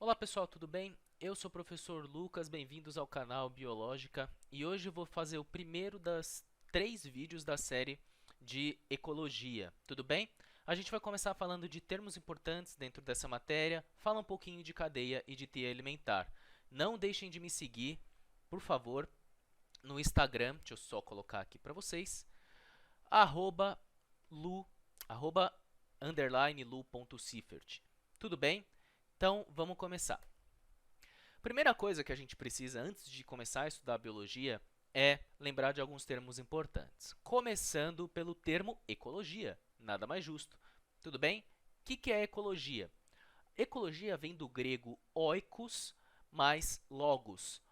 Olá pessoal, tudo bem? Eu sou o professor Lucas, bem-vindos ao canal Biológica e hoje eu vou fazer o primeiro das 3 vídeos da série de Ecologia, tudo bem? A gente vai começar falando de termos importantes dentro dessa matéria, fala um pouquinho de cadeia e de teia alimentar. Não deixem de me seguir, por favor, no Instagram, deixa eu só colocar aqui para vocês, arroba lu, arroba underline lu.cifert. Tudo bem? Então, vamos começar. Primeira coisa que a gente precisa antes de começar a estudar biologia é lembrar de alguns termos importantes. Começando pelo termo ecologia, nada mais justo. Tudo bem? O que é ecologia? Ecologia vem do grego oikos mais logos.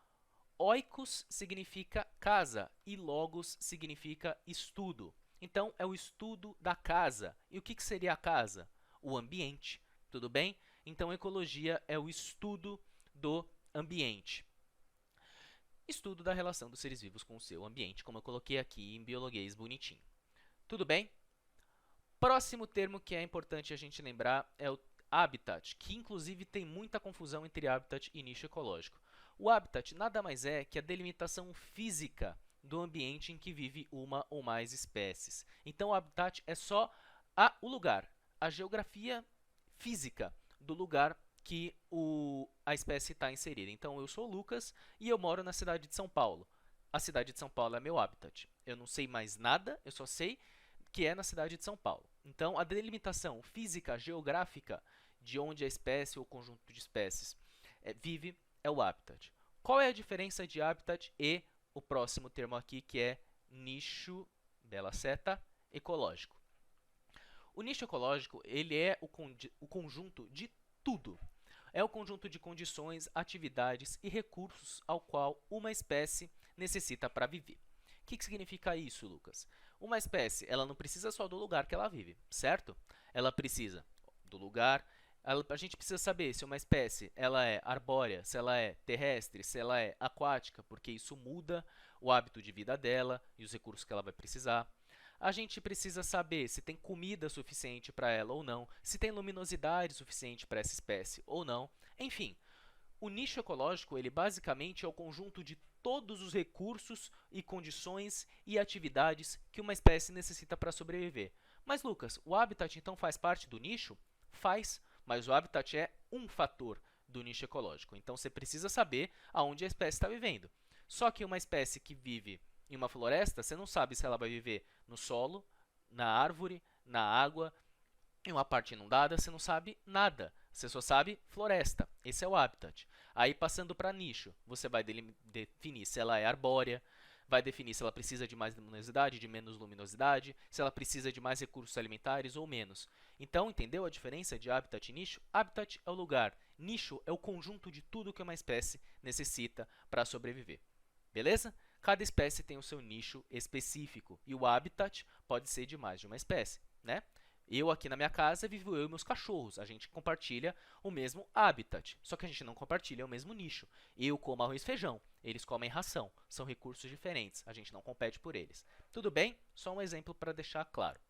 Oikos significa casa e logos significa estudo. Então, é o estudo da casa. E o que seria a casa? O ambiente. Tudo bem? Então, ecologia é o estudo do ambiente. Estudo da relação dos seres vivos com o seu ambiente, como eu coloquei aqui em biologuês bonitinho. Tudo bem? Próximo termo que é importante a gente lembrar é o habitat, que inclusive tem muita confusão entre habitat e nicho ecológico. O habitat nada mais é que a delimitação física do ambiente em que vive uma ou mais espécies. Então, o habitat é só o lugar, a geografia física do lugar que a espécie está inserida. Então, eu sou o Lucas e eu moro na cidade de São Paulo. A cidade de São Paulo é meu habitat. Eu não sei mais nada, eu só sei que é na cidade de São Paulo. Então, a delimitação física, geográfica de onde a espécie ou conjunto de espécies vive é o habitat. Qual é a diferença de habitat e o próximo termo aqui, que é nicho, bela seta, ecológico? O nicho ecológico ele é o conjunto de tudo. É o conjunto de condições, atividades e recursos ao qual uma espécie necessita para viver. O que significa isso, Lucas? Uma espécie ela não precisa só do lugar que ela vive, certo? Ela precisa do lugar. A gente precisa saber se uma espécie ela é arbórea, se ela é terrestre, se ela é aquática, porque isso muda o hábito de vida dela e os recursos que ela vai precisar. A gente precisa saber se tem comida suficiente para ela ou não, se tem luminosidade suficiente para essa espécie ou não. Enfim, o nicho ecológico ele basicamente é o conjunto de todos os recursos e condições e atividades que uma espécie necessita para sobreviver. Mas, Lucas, o habitat então faz parte do nicho? Faz, mas o habitat é um fator do nicho ecológico. Então, você precisa saber aonde a espécie está vivendo. Só que uma espécie que vive em uma floresta, você não sabe se ela vai viver no solo, na árvore, na água, em uma parte inundada, você não sabe nada. Você só sabe floresta. Esse é o habitat. Aí, passando para nicho, você vai definir se ela é arbórea, vai definir se ela precisa de mais luminosidade, de menos luminosidade, se ela precisa de mais recursos alimentares ou menos. Então, entendeu a diferença de habitat e nicho? Habitat é o lugar, nicho é o conjunto de tudo que uma espécie necessita para sobreviver. Beleza? Cada espécie tem o seu nicho específico e o habitat pode ser de mais de uma espécie, né? Eu aqui na minha casa vivo eu e meus cachorros. A gente compartilha o mesmo habitat, só que a gente não compartilha o mesmo nicho. Eu como arroz e feijão, eles comem ração. São recursos diferentes, a gente não compete por eles. Tudo bem? Só um exemplo para deixar claro.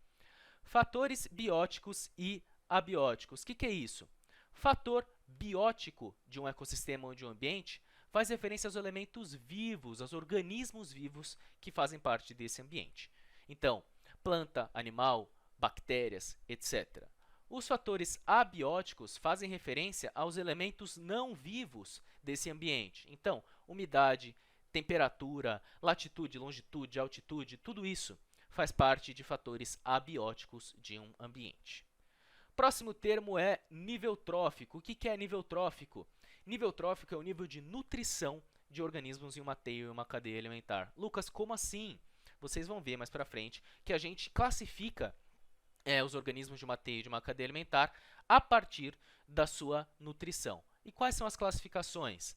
Fatores bióticos e abióticos. O que é isso? Fator biótico de um ecossistema ou de um ambiente faz referência aos elementos vivos, aos organismos vivos que fazem parte desse ambiente. Então, planta, animal, bactérias, etc. Os fatores abióticos fazem referência aos elementos não vivos desse ambiente. Então, umidade, temperatura, latitude, longitude, altitude, tudo isso faz parte de fatores abióticos de um ambiente. Próximo termo é nível trófico. O que é nível trófico? Nível trófico é o nível de nutrição de organismos em uma teia e uma cadeia alimentar. Lucas, como assim? Vocês vão ver mais para frente que a gente classifica os organismos de uma teia e de uma cadeia alimentar a partir da sua nutrição. E quais são as classificações?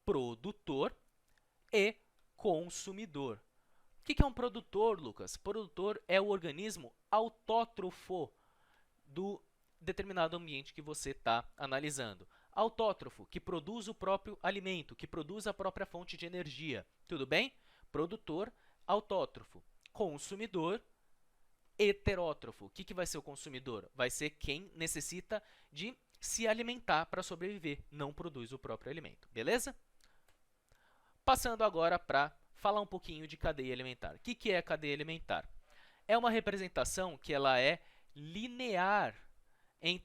Produtor e consumidor. O que é um produtor, Lucas? Produtor é o organismo autótrofo do determinado ambiente que você está analisando. Autótrofo, que produz o próprio alimento, que produz a própria fonte de energia. Tudo bem? Produtor, autótrofo. Consumidor, heterótrofo. O que vai ser o consumidor? Vai ser quem necessita de se alimentar para sobreviver, não produz o próprio alimento, beleza? Passando agora para falar um pouquinho de cadeia alimentar. O que é cadeia alimentar? É uma representação que ela é linear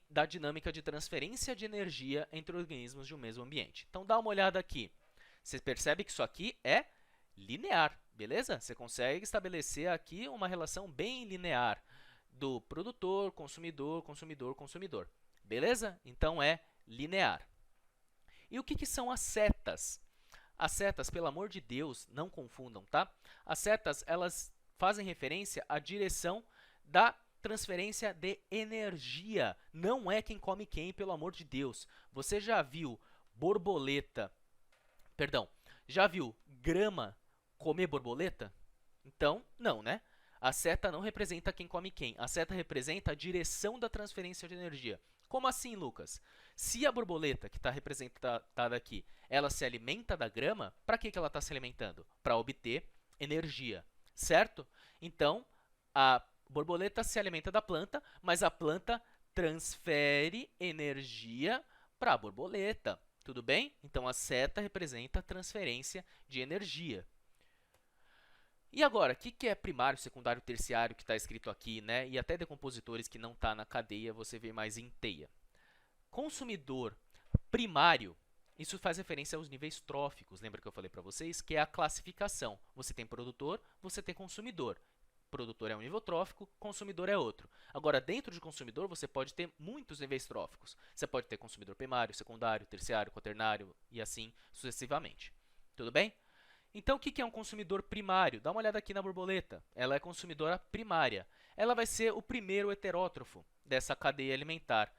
da dinâmica de transferência de energia entre organismos de um mesmo ambiente. Então, dá uma olhada aqui. Você percebe que isso aqui é linear, beleza? Você consegue estabelecer aqui uma relação bem linear do produtor, consumidor, consumidor, consumidor. Beleza? Então, é linear. E o que são as setas? As setas, pelo amor de Deus, não confundam, tá? As setas, elas fazem referência à direção da transferência de energia. Não é quem come quem, pelo amor de Deus. Você já viu já viu grama comer borboleta? Então, não, né? A seta não representa quem come quem. A seta representa a direção da transferência de energia. Como assim, Lucas? Se a borboleta, que está representada aqui, ela se alimenta da grama, para que ela está se alimentando? Para obter energia, certo? Então, a borboleta se alimenta da planta, mas a planta transfere energia para a borboleta. Tudo bem? Então, a seta representa a transferência de energia. E agora, o que é primário, secundário, terciário que está escrito aqui, né? E até decompositores que não está na cadeia, você vê mais em teia. Consumidor primário, isso faz referência aos níveis tróficos. Lembra que eu falei para vocês? Que é a classificação. Você tem produtor, você tem consumidor. Produtor é um nível trófico, consumidor é outro. Agora, dentro de consumidor, você pode ter muitos níveis tróficos. Você pode ter consumidor primário, secundário, terciário, quaternário e assim sucessivamente. Tudo bem? Então, o que é um consumidor primário? Dá uma olhada aqui na borboleta. Ela é consumidora primária. Ela vai ser o primeiro heterótrofo dessa cadeia alimentar.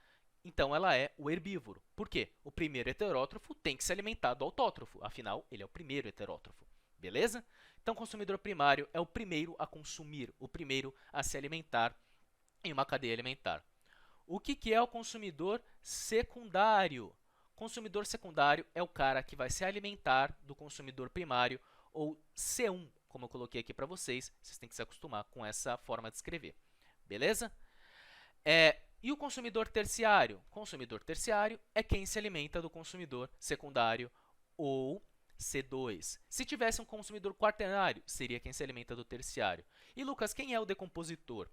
Então, ela é o herbívoro. Por quê? O primeiro heterótrofo tem que se alimentar do autótrofo. Afinal, ele é o primeiro heterótrofo. Beleza? Então, o consumidor primário é o primeiro a consumir, o primeiro a se alimentar em uma cadeia alimentar. O que é o consumidor secundário? Consumidor secundário é o cara que vai se alimentar do consumidor primário, ou C1, como eu coloquei aqui para vocês. Vocês têm que se acostumar com essa forma de escrever. Beleza? E o consumidor terciário? Consumidor terciário é quem se alimenta do consumidor secundário, ou C2. Se tivesse um consumidor quaternário, seria quem se alimenta do terciário. E, Lucas, quem é o decompositor?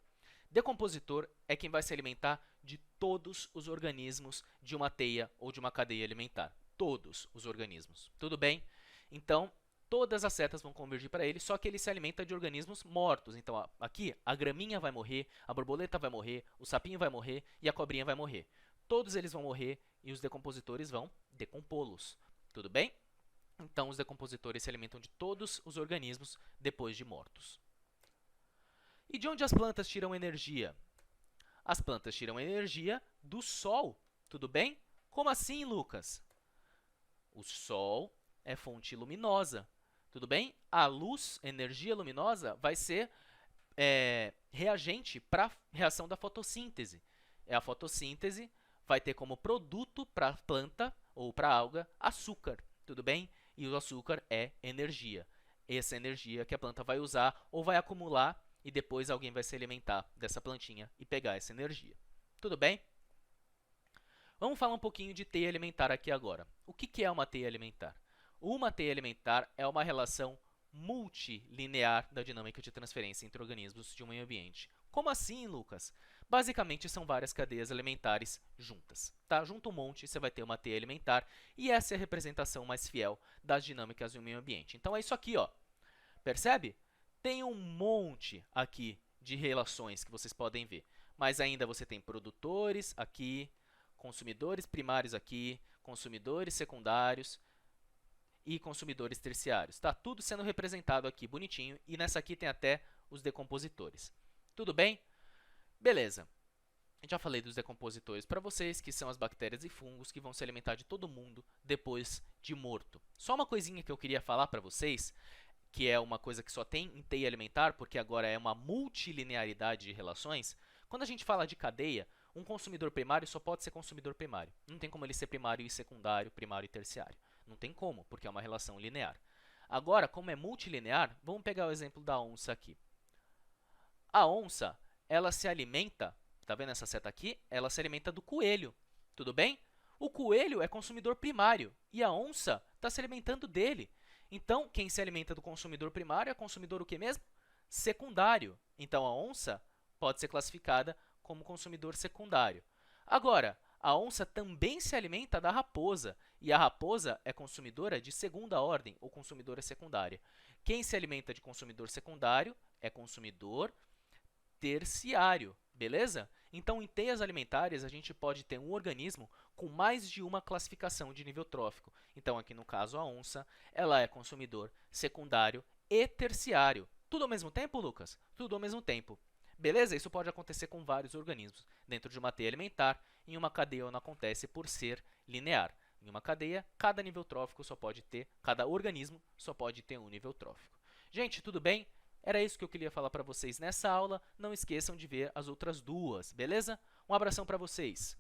Decompositor é quem vai se alimentar de todos os organismos de uma teia ou de uma cadeia alimentar. Todos os organismos. Tudo bem? Então, todas as setas vão convergir para ele, só que ele se alimenta de organismos mortos. Então, aqui, a graminha vai morrer, a borboleta vai morrer, o sapinho vai morrer e a cobrinha vai morrer. Todos eles vão morrer e os decompositores vão decompô-los. Tudo bem? Então, os decompositores se alimentam de todos os organismos depois de mortos. E de onde as plantas tiram energia? As plantas tiram energia do Sol, tudo bem? Como assim, Lucas? O Sol é fonte luminosa, tudo bem? A luz, energia luminosa, vai ser reagente para a reação da fotossíntese. A fotossíntese vai ter como produto para a planta ou para a alga açúcar, tudo bem? E o açúcar é energia. Essa energia que a planta vai usar ou vai acumular e depois alguém vai se alimentar dessa plantinha e pegar essa energia. Tudo bem? Vamos falar um pouquinho de teia alimentar aqui agora. O que é uma teia alimentar? Uma teia alimentar é uma relação multilinear da dinâmica de transferência entre organismos de um meio ambiente. Como assim, Lucas? Basicamente, são várias cadeias alimentares juntas. Tá? Junto um monte, você vai ter uma teia alimentar e essa é a representação mais fiel das dinâmicas de um meio ambiente. Então, é isso aqui, ó. Percebe? Tem um monte aqui de relações que vocês podem ver, mas ainda você tem produtores aqui, consumidores primários aqui, consumidores secundários e consumidores terciários. Está tudo sendo representado aqui bonitinho e nessa aqui tem até os decompositores. Tudo bem? Beleza. Já falei dos decompositores para vocês, que são as bactérias e fungos que vão se alimentar de todo mundo depois de morto. Só uma coisinha que eu queria falar para vocês, que é uma coisa que só tem em teia alimentar, porque agora é uma multilinearidade de relações. Quando a gente fala de cadeia, um consumidor primário só pode ser consumidor primário. Não tem como ele ser primário e secundário, primário e terciário. Não tem como, porque é uma relação linear. Agora, como é multilinear, vamos pegar o exemplo da onça aqui. A onça, ela se alimenta, tá vendo essa seta aqui? Ela se alimenta do coelho. tudo bem? O coelho é consumidor primário e a onça está se alimentando dele. Então, quem se alimenta do consumidor primário é consumidor o que mesmo? Secundário. Então, a onça pode ser classificada como consumidor secundário. Agora, a onça também se alimenta da raposa, e a raposa é consumidora de segunda ordem, ou consumidora secundária. Quem se alimenta de consumidor secundário é consumidor terciário, beleza? Então, em teias alimentares, a gente pode ter um organismo com mais de uma classificação de nível trófico. Então, aqui no caso, a onça, ela é consumidor secundário e terciário. Tudo ao mesmo tempo, Lucas? Tudo ao mesmo tempo. Beleza? Isso pode acontecer com vários organismos. Dentro de uma teia alimentar, em uma cadeia não acontece por ser linear. Em uma cadeia, cada nível trófico só pode ter, cada organismo só pode ter um nível trófico. Gente, tudo bem? Era isso que eu queria falar para vocês nessa aula. Não esqueçam de ver as outras duas, beleza? Um abração para vocês!